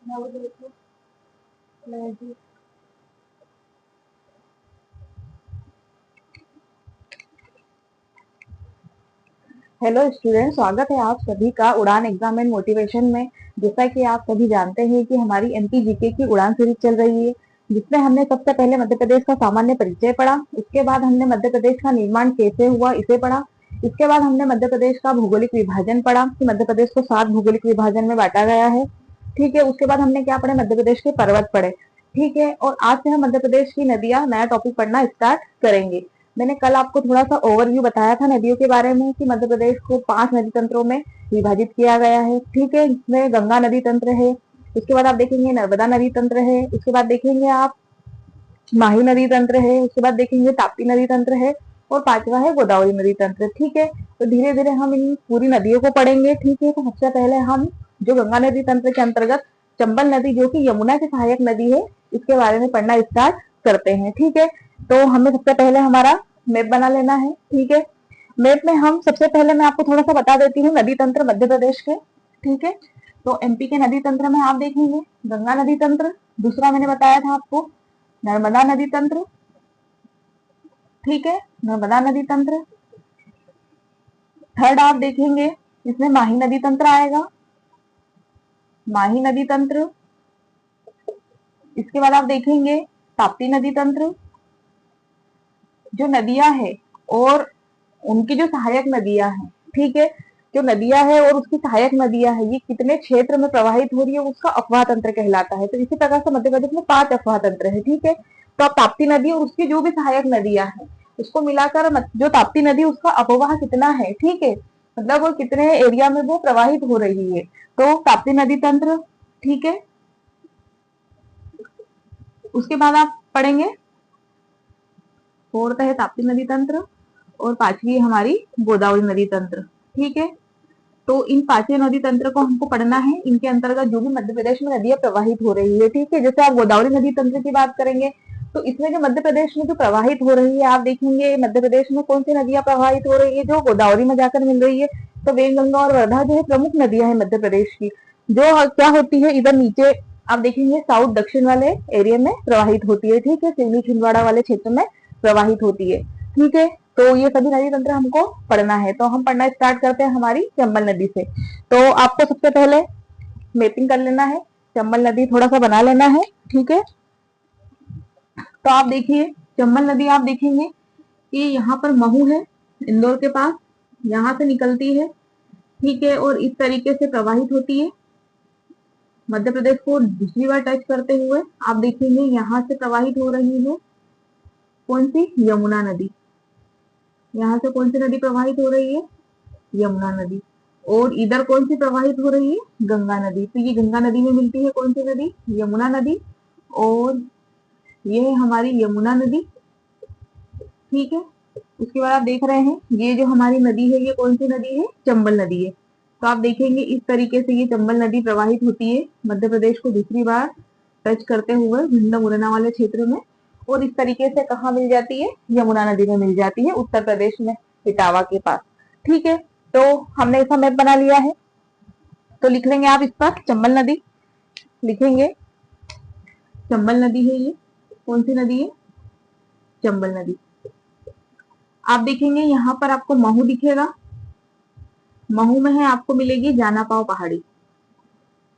Hello student, स्वागत है आप सभी का उड़ान एग्जाम एंड मोटिवेशन में। जैसा कि आप सभी जानते हैं कि हमारी एमपी जीके की उड़ान सीरीज चल रही है, जिसमें हमने सबसे पहले मध्य प्रदेश का सामान्य परिचय पढ़ा। उसके बाद हमने मध्य प्रदेश का निर्माण कैसे हुआ इसे पढ़ा। इसके बाद हमने मध्य प्रदेश का भौगोलिक विभाजन पढ़ा कि मध्य प्रदेश को 7 भौगोलिक विभाजन में बांटा गया है। ठीक है, उसके बाद हमने क्या पढ़े, मध्य प्रदेश के पर्वत पढ़े। ठीक है, और आज से हम मध्य प्रदेश की नदियां नया टॉपिक पढ़ना स्टार्ट करेंगे। मैंने कल आपको थोड़ा सा ओवरव्यू बताया था नदियों के बारे में कि मध्य प्रदेश को 5 नदी तंत्रों में विभाजित किया गया है। ठीक है, इसमें गंगा नदी तंत्र है, उसके बाद आप देखेंगे नर्मदा नदी तंत्र है, उसके बाद देखेंगे आप माही नदी तंत्र है, उसके बाद देखेंगे ताप्ती नदी तंत्र है, और 5वां है गोदावरी नदी तंत्र। ठीक है, तो धीरे धीरे हम इन पूरी नदियों को पढ़ेंगे। ठीक है, तो सबसे पहले हम जो गंगा नदी तंत्र के अंतर्गत चंबल नदी, जो कि यमुना की सहायक नदी है, इसके बारे में पढ़ना स्टार्ट करते हैं। ठीक है, तो हमें सबसे पहले हमारा मैप बना लेना है। ठीक है, मैप में हम सबसे पहले मैं आपको थोड़ा सा बता देती हूँ नदी तंत्र मध्य प्रदेश के। ठीक है, तो एमपी के नदी तंत्र में आप देखेंगे गंगा नदी तंत्र, दूसरा मैंने बताया था आपको नर्मदा नदी तंत्र। ठीक है, नर्मदा नदी तंत्र। थर्ड आप देखेंगे इसमें माही नदी तंत्र आएगा, माही नदी तंत्र। इसके बाद आप देखेंगे ताप्ती नदी तंत्र। जो नदियां है और उनकी जो सहायक नदियां हैं, ठीक है, जो नदियां है और उसकी सहायक नदियां है, ये कितने क्षेत्र में प्रवाहित हो रही है उसका अफवाह तंत्र कहलाता है। तो इसी प्रकार से मध्य प्रदेश में 5 अफवाह तंत्र है। ठीक है, तो अब ताप्ती नदी और उसकी जो भी सहायक नदियां हैं उसको मिलाकर जो ताप्ती नदी उसका अपवाह कितना है, ठीक है, मतलब वो कितने एरिया में वो प्रवाहित हो रही है, तो ताप्ती नदी तंत्र। ठीक है, उसके बाद आप पढ़ेंगे फोर्थ है ताप्ती नदी तंत्र और 5वीं हमारी गोदावरी नदी तंत्र। ठीक है, तो इन 5 नदी तंत्र को हमको पढ़ना है, इनके अंतर्गत जो भी मध्य प्रदेश में नदियां प्रवाहित हो रही है। ठीक है, जैसे आप गोदावरी नदी तंत्र की बात करेंगे तो इसमें जो मध्य प्रदेश में जो प्रवाहित हो रही है, आप देखेंगे मध्य प्रदेश में कौन सी नदियां प्रवाहित हो रही है, जो गोदावरी में जाकर मिल रही है। तो वेणगंगा और वर्धा जो है प्रमुख नदियां है मध्य प्रदेश की, जो क्या होती है इधर नीचे आप देखेंगे साउथ दक्षिण वाले एरिया में प्रवाहित होती है। ठीक है, सिवनी छिंदवाड़ा वाले क्षेत्र में प्रवाहित होती है। ठीक है, तो ये सभी नदी तंत्र हमको पढ़ना है। तो हम पढ़ना स्टार्ट करते हैं हमारी चंबल नदी से। तो आपको सबसे पहले मैपिंग कर लेना है, चंबल नदी थोड़ा सा बना लेना है। ठीक है, तो आप देखिए चंबल नदी आप देखेंगे कि यहाँ पर महू है इंदौर के पास, यहाँ से निकलती है। ठीक है, और इस तरीके से प्रवाहित होती है मध्य प्रदेश को दूसरी बार टच करते हुए। आप देखेंगे यहाँ से प्रवाहित हो रही है कौन सी, यमुना नदी। यहाँ से कौन सी नदी प्रवाहित हो रही है, यमुना नदी। और इधर कौन सी प्रवाहित हो रही है, गंगा नदी। तो ये गंगा नदी में मिलती है कौन सी नदी, यमुना नदी, और ये है हमारी यमुना नदी। ठीक है, उसके बाद आप देख रहे हैं ये जो हमारी नदी है ये कौन सी नदी है, चंबल नदी है। तो आप देखेंगे इस तरीके से ये चंबल नदी प्रवाहित होती है मध्य प्रदेश को दूसरी बार टच करते हुए भिंड मुरैना वाले क्षेत्र में, और इस तरीके से कहाँ मिल जाती है, यमुना नदी में मिल जाती है उत्तर प्रदेश में इटावा के पास। ठीक है, तो हमने इसका मैप बना लिया है, तो लिख लेंगे आप इस पर चंबल नदी लिखेंगे। चंबल नदी है ये, कौन सी नदी है, चंबल नदी। आप देखेंगे यहाँ पर आपको महू दिखेगा, महू में है आपको मिलेगी जाना पाव पहाड़ी।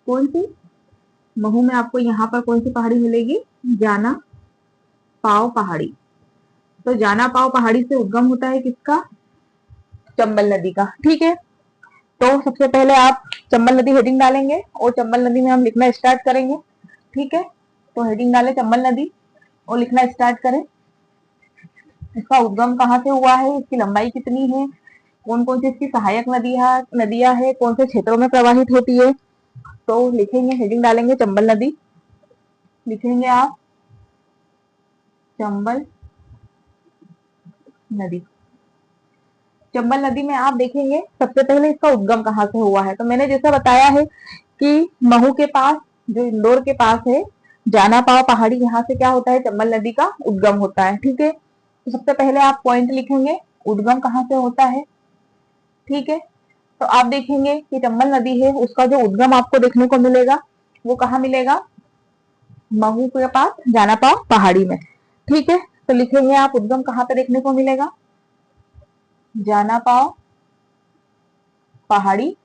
कौन सी, महू में आपको यहाँ पर कौन सी पहाड़ी मिलेगी, जाना पाव पहाड़ी। तो जाना पाव पहाड़ी से उद्गम होता है किसका, चंबल नदी का। ठीक है, तो सबसे पहले आप चंबल नदी हेडिंग डालेंगे और चंबल नदी में हम लिखना स्टार्ट करेंगे। ठीक है, तो हेडिंग डालें चंबल नदी और लिखना स्टार्ट करें। इसका उद्गम कहाँ से हुआ है, इसकी लंबाई कितनी है, कौन कौन सी इसकी सहायक नदियां है, कौन से क्षेत्रों में प्रवाहित होती है। तो लिखेंगे, हेडिंग डालेंगे चंबल नदी, लिखेंगे आप चंबल नदी। चंबल नदी में आप देखेंगे सबसे पहले इसका उद्गम कहाँ से हुआ है। तो मैंने जैसा बताया है कि महू के पास जो इंदौर के पास है जाना पाव पहाड़ी, यहाँ से क्या होता है, चंबल नदी का उद्गम होता है। ठीक है, तो सबसे पहले आप पॉइंट लिखेंगे उद्गम कहाँ से होता है। ठीक है, तो आप देखेंगे कि चंबल नदी है उसका जो उद्गम आपको देखने को मिलेगा वो कहाँ मिलेगा? महू के पास जानापाव पहाड़ी में। ठीक है, तो लिखेंगे आप उद्गम कहाँ पे देखने को मिलेगा? जानापाव पहाड़ी।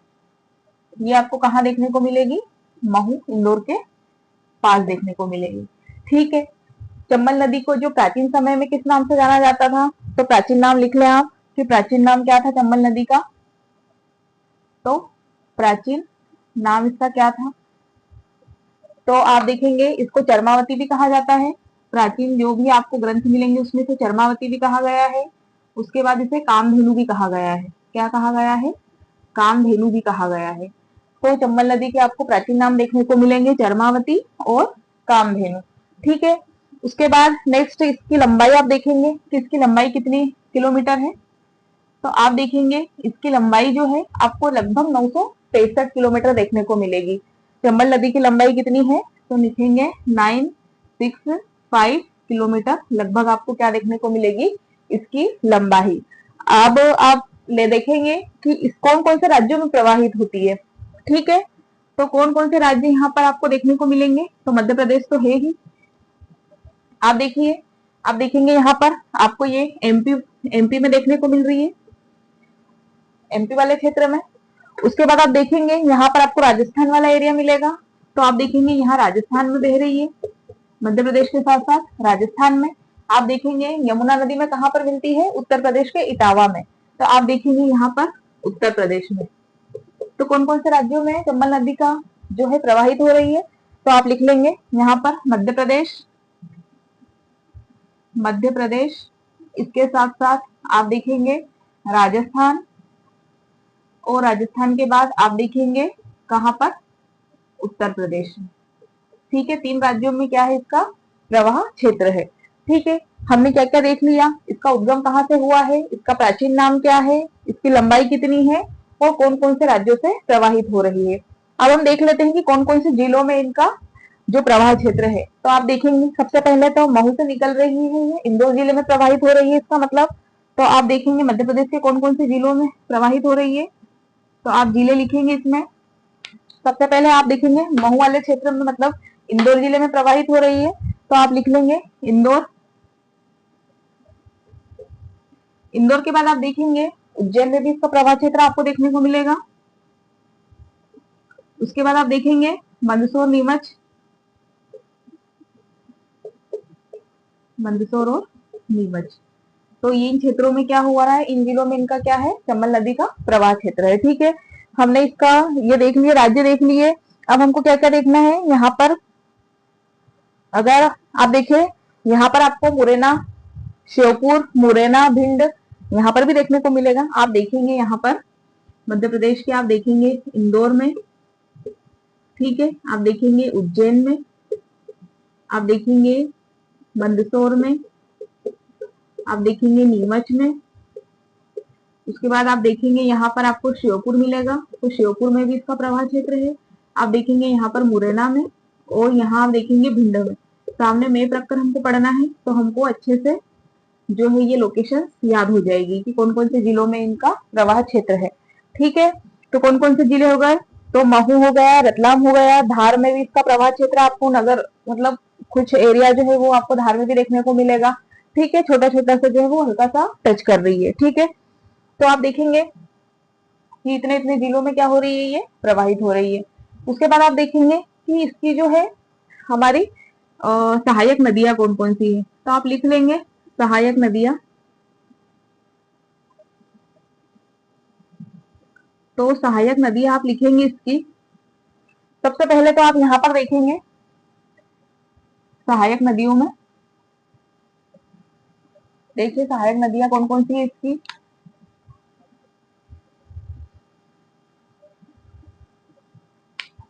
ये आपको कहाँ देखने को मिलेगी? महू इंदौर के पास देखने को मिलेगी। ठीक है, चंबल नदी को जो प्राचीन समय में किस नाम से जाना जाता था? तो प्राचीन नाम लिख लें आप कि प्राचीन नाम क्या था चंबल नदी का? तो प्राचीन नाम इसका क्या था? तो आप देखेंगे इसको चरमावती भी कहा जाता है। प्राचीन जो भी आपको ग्रंथ मिलेंगे उसमें से चरमावती भी कहा गया है। उसके बाद इसे कामधेनु भी कहा गया है। क्या कहा गया है? कामधेनु भी कहा गया है। तो चंबल नदी के आपको प्राचीन नाम देखने को मिलेंगे चरमावती और कामधेनु। ठीक है, उसके बाद नेक्स्ट इसकी लंबाई आप देखेंगे कि इसकी लंबाई कितनी किलोमीटर है? तो आप देखेंगे इसकी लंबाई जो है आपको लगभग 963 किलोमीटर देखने को मिलेगी। चंबल नदी की लंबाई कितनी है? तो लिखेंगे 965 किलोमीटर लगभग आपको क्या देखने को मिलेगी? इसकी लंबाई। अब आप ले देखेंगे कि इस कौन कौन से राज्यों में प्रवाहित होती है। ठीक है, तो कौन कौन से राज्य यहाँ पर आपको देखने को मिलेंगे? तो मध्य प्रदेश तो है ही। आप देखिए, आप देखेंगे यहाँ पर आपको ये एमपी में देखने को मिल रही है, एमपी वाले क्षेत्र में। उसके बाद आप देखेंगे यहाँ पर आपको राजस्थान वाला एरिया मिलेगा। तो आप देखेंगे यहाँ राजस्थान में बह रही है, मध्य प्रदेश के साथ साथ राजस्थान में। आप देखेंगे यमुना नदी में कहाँ पर मिलती है? उत्तर प्रदेश के इटावा में। तो आप देखेंगे यहाँ पर उत्तर प्रदेश में। तो कौन कौन से राज्यों में चंबल नदी का जो है प्रवाहित हो रही है? तो आप लिख लेंगे यहाँ पर मध्य प्रदेश, मध्य प्रदेश। इसके साथ साथ आप देखेंगे राजस्थान, और राजस्थान के बाद आप देखेंगे कहां पर? उत्तर प्रदेश में। ठीक है, 3 राज्यों में क्या है इसका प्रवाह क्षेत्र है। ठीक है, हमने क्या क्या देख लिया? इसका उद्गम कहाँ से हुआ है, इसका प्राचीन नाम क्या है, इसकी लंबाई कितनी है, और कौन कौन से राज्यों से प्रवाहित हो रही है। अब हम देख लेते हैं कि कौन कौन से जिलों में इनका जो प्रवाह क्षेत्र है। तो आप देखेंगे सबसे पहले तो महू से निकल रही है, ये इंदौर जिले में प्रवाहित हो रही है इसका मतलब। तो आप देखेंगे मध्य प्रदेश के कौन कौन से जिलों में प्रवाहित हो रही है। तो आप जिले लिखेंगे इसमें। सबसे पहले आप देखेंगे महू वाले क्षेत्र में मतलब इंदौर जिले में प्रवाहित हो रही है। तो आप लिख लेंगे इंदौर। इंदौर के बाद आप देखेंगे उज्जैन में भी इसका प्रवाह क्षेत्र आपको देखने को मिलेगा। उसके बाद आप देखेंगे मंदसौर, नीमच, मंदसौर और नीमच। तो इन क्षेत्रों में क्या हुआ रहा है? इन जिलों में इनका क्या है? चंबल नदी का प्रवाह क्षेत्र है। ठीक है, हमने इसका ये देख लिए, राज्य देख लिए। अब हमको क्या क्या देखना है यहाँ पर? अगर आप देखें यहाँ पर आपको मुरैना, श्योपुर, मुरैना, भिंड यहाँ पर भी देखने को मिलेगा। आप देखेंगे यहाँ पर मध्य प्रदेश के, आप देखेंगे इंदौर में। ठीक है, आप देखेंगे उज्जैन में, आप देखेंगे मंदसौर में, आप देखेंगे नीमच में। उसके बाद आप देखेंगे यहाँ पर आपको श्योपुर मिलेगा, तो श्योपुर में भी इसका प्रवाह क्षेत्र है। आप देखेंगे यहाँ पर मुरैना में, और यहाँ आप देखेंगे भिंड में। सामने मैप रखकर हमको पढ़ना है तो हमको अच्छे से जो है ये लोकेशन याद हो जाएगी कि कौन कौन से जिलों में इनका प्रवाह क्षेत्र है। ठीक है, तो कौन कौन से जिले हो गए? तो महू हो गया, रतलाम हो गया, धार में भी इसका प्रवाह क्षेत्र आपको नगर मतलब कुछ एरिया जो है वो आपको धार में भी देखने को मिलेगा। ठीक है, छोटा छोटा सा जो है वो हल्का सा टच कर रही है। ठीक है, तो आप देखेंगे कि इतने इतने जिलों में क्या हो रही है, ये प्रवाहित हो रही है। उसके बाद आप देखेंगे कि इसकी जो है हमारी सहायक नदियां कौन कौन सी है। तो आप लिख लेंगे सहायक नदियां। तो सहायक नदियां आप लिखेंगे इसकी। सबसे पहले तो आप यहाँ पर देखेंगे सहायक नदियों में, देखिए सहायक नदियां कौन कौन सी है इसकी।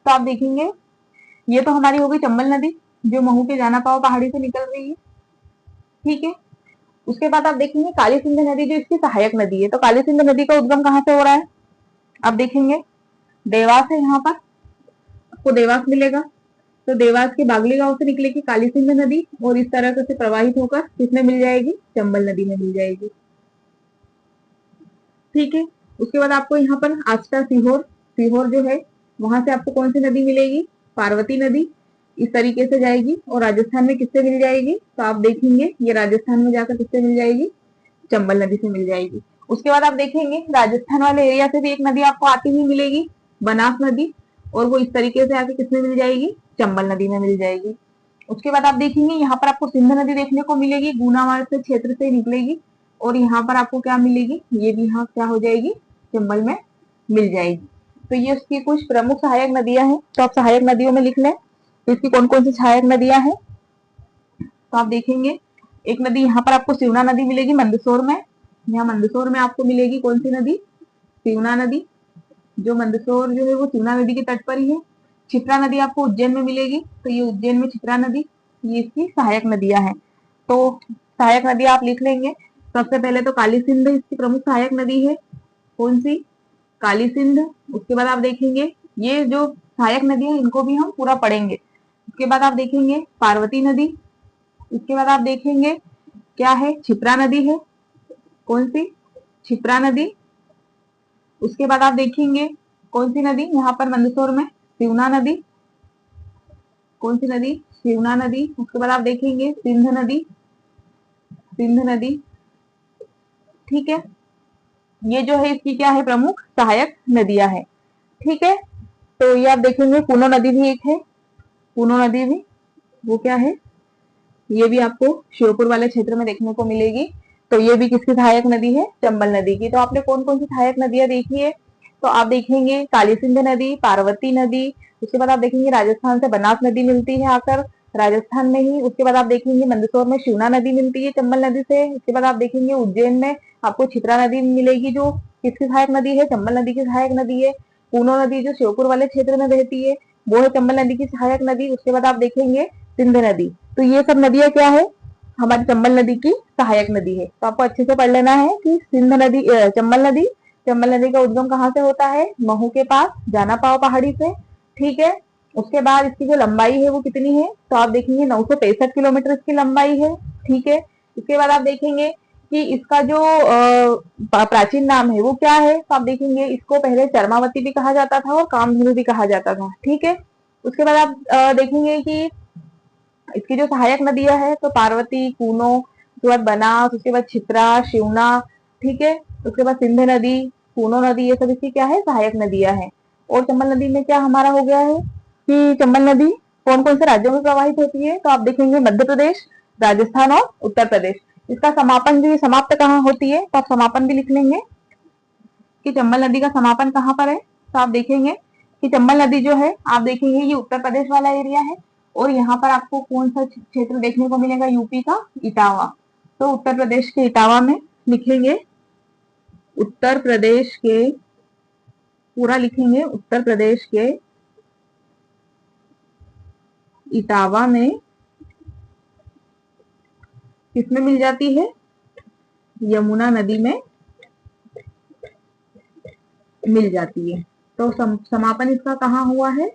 तो आप देखेंगे ये तो हमारी हो गई चंबल नदी जो महू के जानापाव पहाड़ी से निकल रही है। ठीक है, उसके बाद आप देखेंगे काली सिंध नदी जो इसकी सहायक नदी है। तो काली सिंध नदी का उद्गम कहाँ से हो रहा है? आप देखेंगे देवास है, यहाँ पर आपको देवास मिलेगा। तो देवास के बागली गांव से निकलेगी काली सिंध नदी, और इस तरह से प्रवाहित होकर किसमें मिल जाएगी? चंबल नदी में मिल जाएगी। ठीक है, उसके बाद आपको यहाँ पर आस्था, सीहोर, सीहोर जो है वहां से आपको कौन सी नदी मिलेगी? पार्वती नदी इस तरीके से जाएगी और राजस्थान में किससे मिल जाएगी, तो आप देखेंगे ये राजस्थान में जाकर किससे मिल जाएगी, चंबल नदी से मिल जाएगी। उसके बाद आप देखेंगे राजस्थान वाले एरिया से भी एक नदी आपको आती हुई मिलेगी, बनास नदी, और वो इस तरीके से आके किसमें मिल जाएगी, चंबल नदी में मिल जाएगी। उसके बाद आप देखेंगे यहाँ पर आपको सिंध नदी देखने को मिलेगी, गुनावाड़ से क्षेत्र से निकलेगी और यहाँ पर आपको क्या मिलेगी, ये भी यहाँ क्या हो जाएगी, चंबल में मिल जाएगी। तो ये उसकी कुछ प्रमुख सहायक नदियां हैं। तो आप सहायक नदियों में लिख लें, तो इसकी कौन कौन सी सहायक नदियां हैं। तो आप देखेंगे एक नदी यहाँ पर आपको सिवना नदी मिलेगी मंदसौर में, यहाँ मंदसौर में आपको मिलेगी कौन सी नदी, सिवना नदी, जो मंदसौर जो है वो सिवना नदी के तट पर ही है। क्षिप्रा नदी आपको उज्जैन में मिलेगी, तो ये उज्जैन में क्षिप्रा नदी, ये इसकी सहायक नदियां हैं। तो सहायक नदी आप लिख लेंगे। सबसे पहले तो काली सिंध इसकी प्रमुख सहायक नदी है, कौन सी, काली सिंध। उसके बाद आप देखेंगे ये जो सहायक नदी है इनको भी हम पूरा पढ़ेंगे। उसके बाद आप देखेंगे पार्वती नदी, इसके बाद आप देखेंगे क्या है, क्षिप्रा नदी है, कौन सी, क्षिप्रा नदी। उसके बाद आप देखेंगे कौन सी नदी, यहाँ पर मंदसौर में सिवना नदी, कौन सी नदी, सिवना नदी। उसके बाद आप देखेंगे सिंध नदी, सिंध नदी, ठीक है। ये जो है इसकी क्या है, प्रमुख सहायक नदियां है, ठीक है। तो ये आप देखेंगे पूनो नदी भी एक है, पूनो नदी भी वो क्या है, ये भी आपको श्योपुर वाले क्षेत्र में देखने को मिलेगी। तो ये भी किसकी सहायक नदी है, चंबल नदी की। तो आपने कौन कौन सी सहायक नदियां देखी है, तो आप देखेंगे काली सिंध नदी, पार्वती नदी। उसके बाद आप देखेंगे राजस्थान से बनास नदी मिलती है आकर राजस्थान में ही। उसके बाद आप देखेंगे मंदसौर में शिवना नदी मिलती है चंबल नदी से। उसके बाद आप देखेंगे उज्जैन में आपको क्षिप्रा नदी मिलेगी, जो किसकी सहायक नदी है, चंबल नदी की सहायक नदी है। पूनो नदी जो श्योपुर वाले क्षेत्र में बहती है वो है चंबल नदी की सहायक नदी। उसके बाद आप देखेंगे सिंध नदी। तो ये सब नदियां क्या है, हमारी चंबल नदी की सहायक नदी है। तो आपको अच्छे से पढ़ लेना है कि सिंध नदी, चंबल नदी, चंबल नदी का उद्गम कहाँ से होता है, महू के पास जाना पाओ पहाड़ी से, ठीक है। उसके बाद इसकी जो लंबाई है वो कितनी है, तो आप देखेंगे 965 किलोमीटर इसकी लंबाई है, ठीक है। इसके बाद आप देखेंगे कि इसका जो प्राचीन नाम है वो क्या है, तो आप देखेंगे इसको पहले चरमावती भी कहा जाता था और कामधेनु भी कहा जाता था, ठीक है। उसके बाद आप देखेंगे कि इसकी जो सहायक नदियां है तो पार्वती, कूनो, उसके बाद बनास, उसके बाद क्षिप्रा, शिवना, ठीक है। उसके बाद सिंध नदी, कूनो नदी, ये सब इसकी क्या है, सहायक नदियां हैं। और चंबल नदी में क्या हमारा हो गया है कि चंबल नदी कौन कौन से राज्यों में प्रवाहित होती है, तो आप देखेंगे मध्य प्रदेश, राजस्थान और उत्तर प्रदेश। इसका समापन जो समाप्त कहाँ होती है, तो आप समापन भी लिख लेंगे कि चंबल नदी का समापन कहाँ पर है। तो आप देखेंगे कि चंबल नदी जो है आप देखेंगे ये उत्तर प्रदेश वाला एरिया है और यहाँ पर आपको कौन सा क्षेत्र देखने को मिलेगा, यूपी का इटावा। तो उत्तर प्रदेश के इटावा में लिखेंगे, उत्तर प्रदेश के, पूरा लिखेंगे उत्तर प्रदेश के इटावा में किसमें मिल जाती है, यमुना नदी में मिल जाती है। तो समापन इसका कहाँ हुआ है,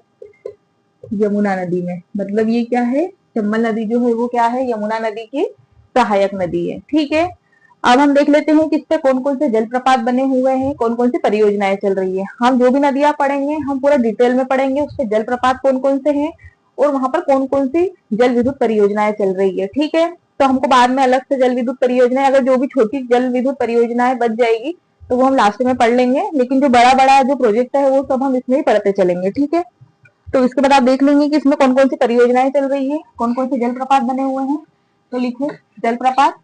यमुना नदी में। मतलब ये क्या है, चंबल नदी जो है वो क्या है, यमुना नदी की सहायक नदी है, ठीक है। अब हम देख लेते हैं कि इस पे कौन कौन से जलप्रपात बने हुए हैं, कौन कौन सी परियोजनाएं चल रही है। हम जो भी नदियां पढ़ेंगे हम पूरा डिटेल में पढ़ेंगे, उसके जलप्रपात कौन कौन से हैं और वहां पर कौन कौन सी जल विद्युत परियोजनाएं चल रही है, ठीक है। तो हमको बाद में अलग से जल विद्युत परियोजनाएं, अगर जो भी छोटी जल विद्युत परियोजनाएं बच जाएगी तो वो हम लास्ट में पढ़ लेंगे, लेकिन जो बड़ा बड़ा जो प्रोजेक्ट है वो सब हम इसमें ही पढ़ते चलेंगे, ठीक है। तो इसके बाद आप देख लेंगे कि इसमें कौन कौन सी परियोजनाएं चल रही है, कौन कौन से जलप्रपात बने हुए हैं। तो लिखो जलप्रपात,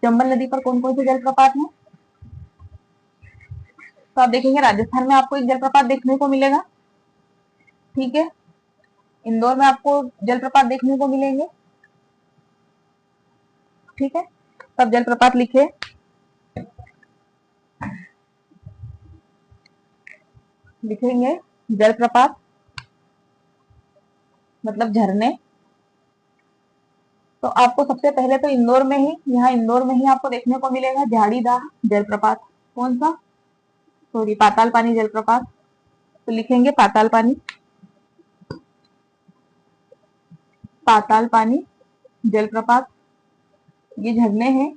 चंबल नदी पर कौन कौन से जलप्रपात हैं। तो आप देखेंगे राजस्थान में आपको एक जलप्रपात देखने को मिलेगा, ठीक है। इंदौर में आपको जलप्रपात देखने को मिलेंगे, ठीक है। तब जलप्रपात लिखे, लिखेंगे जलप्रपात मतलब झरने। तो आपको सबसे पहले तो इंदौर में ही, यहाँ इंदौर में ही आपको देखने को मिलेगा झाड़ीदाह जलप्रपात, कौन सा, सॉरी पाताल पानी जलप्रपात। तो लिखेंगे पाताल पानी, पाताल पानी जलप्रपात, ये झरने हैं,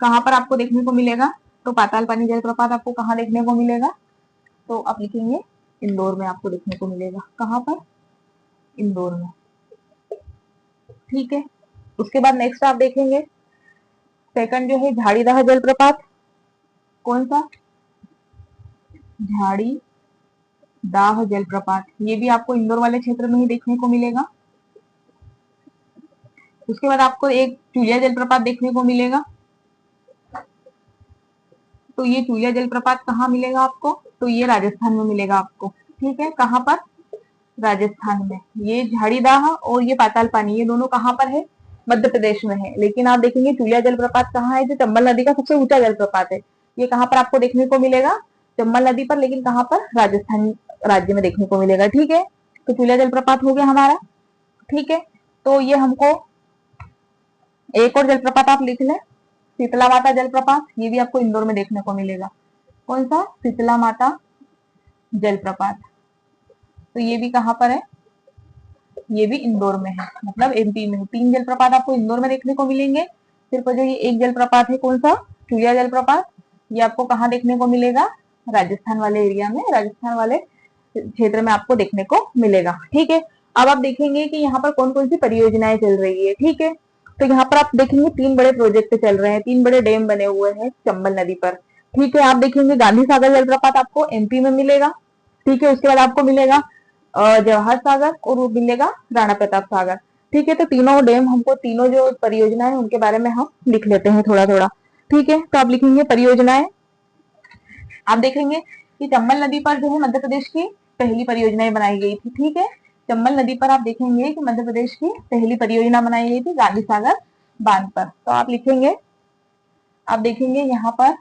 कहाँ पर आपको देखने को मिलेगा, तो पाताल पानी जलप्रपात आपको कहाँ देखने को मिलेगा, तो आप लिखेंगे इंदौर में आपको देखने को मिलेगा। कहाँ पर? इंदौर में। ठीक है, उसके बाद नेक्स्ट आप देखेंगे सेकंड जो है झाड़ीदाह जलप्रपात। कौन सा? झाड़ीदाह जलप्रपात। ये भी आपको इंदौर वाले क्षेत्र में ही देखने को मिलेगा। उसके बाद आपको एक चूलिया जलप्रपात देखने को मिलेगा। तो ये चूलिया जलप्रपात कहाँ मिलेगा आपको? तो ये राजस्थान में मिलेगा आपको। ठीक है, कहाँ पर? राजस्थान में। ये झाड़ीदाह और ये पाताल पानी, ये दोनों कहाँ पर है? मध्य प्रदेश में है। लेकिन आप देखेंगे चूलिया जलप्रपात कहाँ है? जो चंबल नदी का सबसे ऊंचा जलप्रपात है, ये कहाँ पर आपको देखने को मिलेगा? चंबल नदी पर, लेकिन कहाँ पर? राजस्थान राज्य में देखने को मिलेगा। ठीक है, तो चूलिया जलप्रपात हो गया हमारा। ठीक है, तो ये हमको एक और जलप्रपात आप लिख लें, शीतला माता जलप्रपात। ये भी आपको इंदौर में देखने को मिलेगा। कौन सा? शीतला माता जलप्रपात। तो ये भी कहाँ पर है? ये भी इंदौर में है, मतलब एमपी में। 3 जलप्रपात आपको इंदौर में देखने को मिलेंगे। सिर्फ जो ये एक जलप्रपात है, कौन सा? चूलिया जलप्रपात, ये आपको कहाँ देखने को मिलेगा? राजस्थान वाले एरिया में, राजस्थान वाले क्षेत्र में आपको देखने को मिलेगा। ठीक है, अब आप देखेंगे कि यहाँ पर कौन कौन सी परियोजनाएं चल रही है। ठीक है, तो यहाँ पर आप देखेंगे 3 बड़े प्रोजेक्ट चल रहे हैं, 3 बड़े डैम बने हुए हैं चंबल नदी पर। ठीक है, आप देखेंगे गांधी सागर जलप्रपात आपको एमपी में मिलेगा। ठीक है, उसके बाद आपको मिलेगा जवाहर सागर और वो मिलेगा राणा प्रताप सागर। ठीक है, तो तीनों डैम हमको, तीनों जो परियोजना है उनके बारे में हम लिख लेते हैं थोड़ा थोड़ा। ठीक है, तो आप लिखेंगे परियोजनाएं। आप देखेंगे कि चंबल नदी पर जो है मध्य प्रदेश की पहली परियोजनाएं बनाई गई थी। ठीक है, चंबल नदी पर आप देखेंगे कि मध्य प्रदेश की पहली परियोजना बनाई गई थी गांधी सागर बांध पर। तो आप लिखेंगे, आप देखेंगे यहाँ पर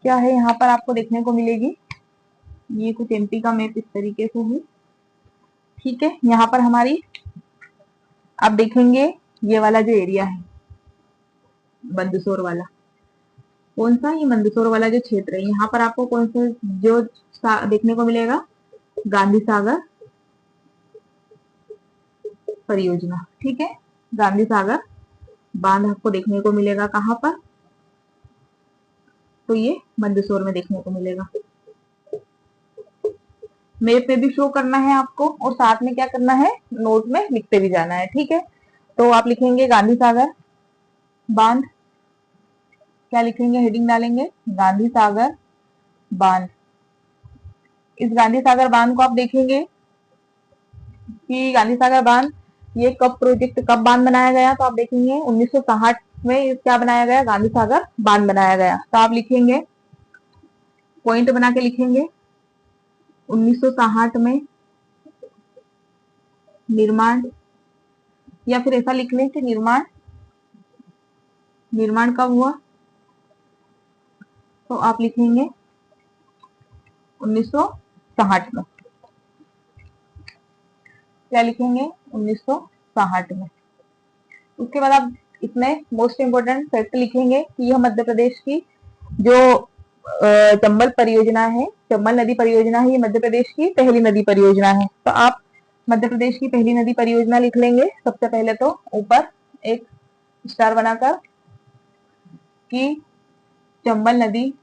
क्या है, यहाँ पर आपको देखने को मिलेगी, ये कुछ एमपी का मैप इस तरीके से है। ठीक है, यहाँ पर हमारी आप देखेंगे ये वाला जो एरिया है मंदसौर वाला, कौन सा? ये मंदसौर वाला जो क्षेत्र है, यहाँ पर आपको कौन सा जो देखने को मिलेगा? गांधी सागर परियोजना। ठीक है, गांधी सागर बांध आपको देखने को मिलेगा। कहाँ पर? तो ये मंदसौर में देखने को मिलेगा। मैप में भी शो करना है आपको और साथ में क्या करना है? नोट में लिखते भी जाना है। ठीक है, तो आप लिखेंगे गांधी सागर बांध। क्या लिखेंगे? हेडिंग डालेंगे गांधी सागर बांध। इस गांधी सागर बांध को आप देखेंगे कि गांधी सागर बांध ये कब प्रोजेक्ट, कब बांध बनाया गया? तो आप देखेंगे 1960 में क्या बनाया गया? गांधी सागर बांध बनाया गया। तो आप लिखेंगे, पॉइंट बना के लिखेंगे 1960 में निर्माण, या फिर ऐसा लिख लें कि निर्माण, निर्माण कब हुआ? तो आप लिखेंगे 1960 में। क्या लिखेंगे? 1960 में। उसके बाद आप इसमें मोस्ट इंपोर्टेंट फैक्ट लिखेंगे कि यह मध्य प्रदेश की जो चंबल परियोजना है, चंबल नदी परियोजना है, ये मध्य प्रदेश की पहली नदी परियोजना है। तो आप मध्य प्रदेश की पहली नदी परियोजना लिख लेंगे सबसे पहले तो ऊपर एक स्टार बनाकर कि चंबल नदी